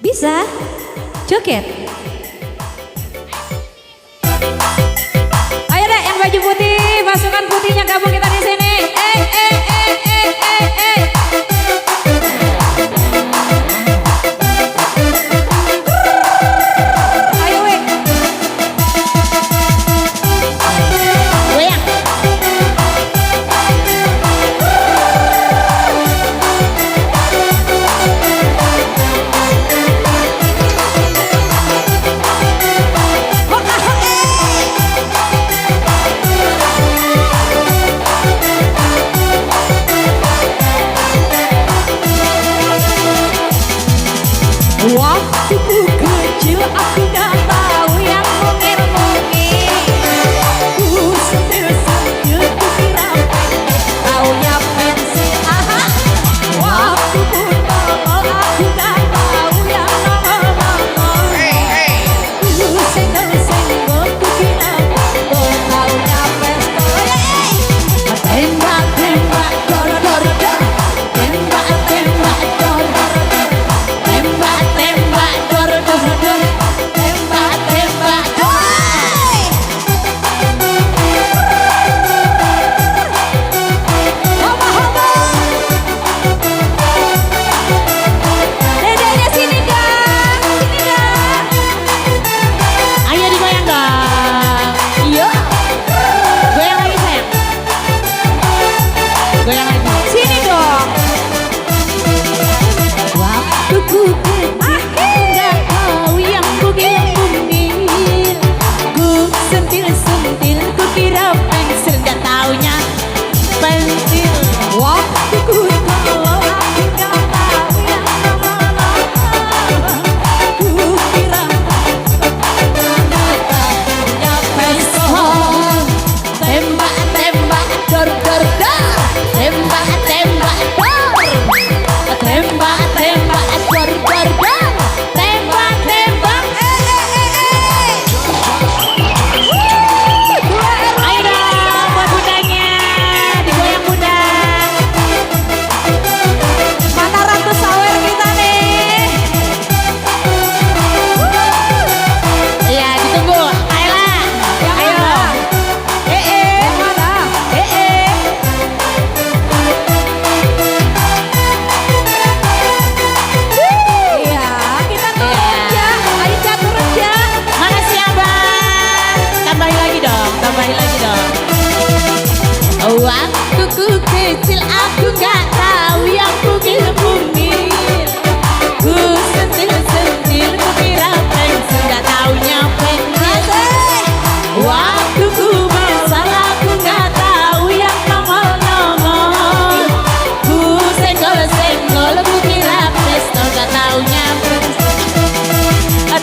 Bisa? Joget? Ayo deh yang baju putih, pasukan putihnya gabung kita di sini. Ayo weh. Goyang. Waktu ku kecil aku gak tahu yang mungil-mungil. Ku sentil-sentil ku kira taunya pensil. Waktu ku tolol aku gak tahu yang nongol-nongol. Ku senggol-senggol ku kira taunya pistol. Tembak-tembak dor-dor-dor. Tembak-tembak dor-dor-dor. Tembak-tembak dor-dor-dor. Tembak-tembak dor. Hoba-hoba. Dedeknya sini dong. Sini dong. Ayo digoyang dong. Iya. Goyang lagi sayang. Goyang lagi. Sini dong. Waktu ku nggak tahu yang bugil-bugil. Ku sentil-sentil ku kira pensil, nggak taunya pensil. Waktu ku tolol aku nggak tahu yang nongol-nongol. Ku kira taunya pensil. Tembak-tembak dor-dor-dor. Tembak-tembak dor. Tembak-tembak dor-dor-dor. Tembak-tembak. Ayo dong buat bundanya, digoyang bunda. Mana ratu sawer kita nih? Iya ditunggu. Ayolah. Ayo. Mana? Iya, kita turun aja. Ayo catur aja. Mana sih abang? Tambahin lagi dong, tambahin lagi dong. Waktu ku kecil aku gak tahu yang bugil-bugil. Ku sentil-sentil ku kira pensil, gak taunya pensil. Waktu ku besar aku gak tahu yang nongol-nongol. Ku senggol-senggol ku kira pistol, gak taunya pensil.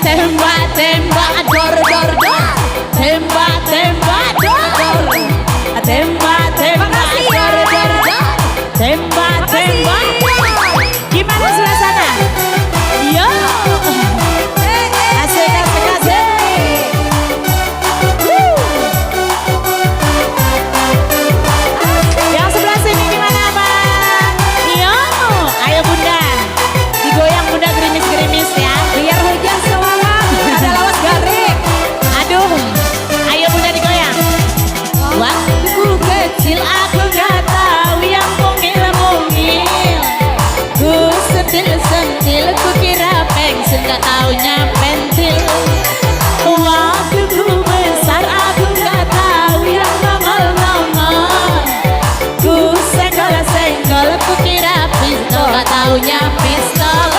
Tembak-tembak dor-dor-dor. Tembak-tembak dor. Tembak-tembak dor-dor-dor. Tembak-tembak dor. Gimana suasana? Yo. Asik, asik, asik. Yang sebelah sini gimana bang? Yo. Ayo bunda. Digoyang bunda gerimis-gerimis ya. Biar hujan semalam. Ada lawas garing. Aduh. Ayo bunda digoyang. Waktu ku kecil aku gak tahu yang mungil-mungil. Ku sentil-sentil ku kira pensil, gak taunya pentil. Waktu ku besar aku gak tahu yang nongol-nongol. Ku senggol-senggol ku kira pistol, gak taunya pistol.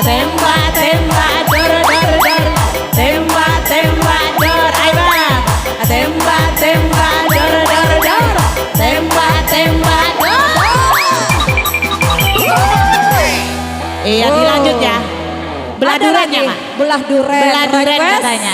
Tembak-tembak dor-dor-dor. Tembak-tembak dor. Ayo bang. Tembak-tembak dor-dor-dor. Tembak-tembak dor. Iya dilanjut ya. Belah duren ya mak? Belah duren. Belah duren Request. katanya.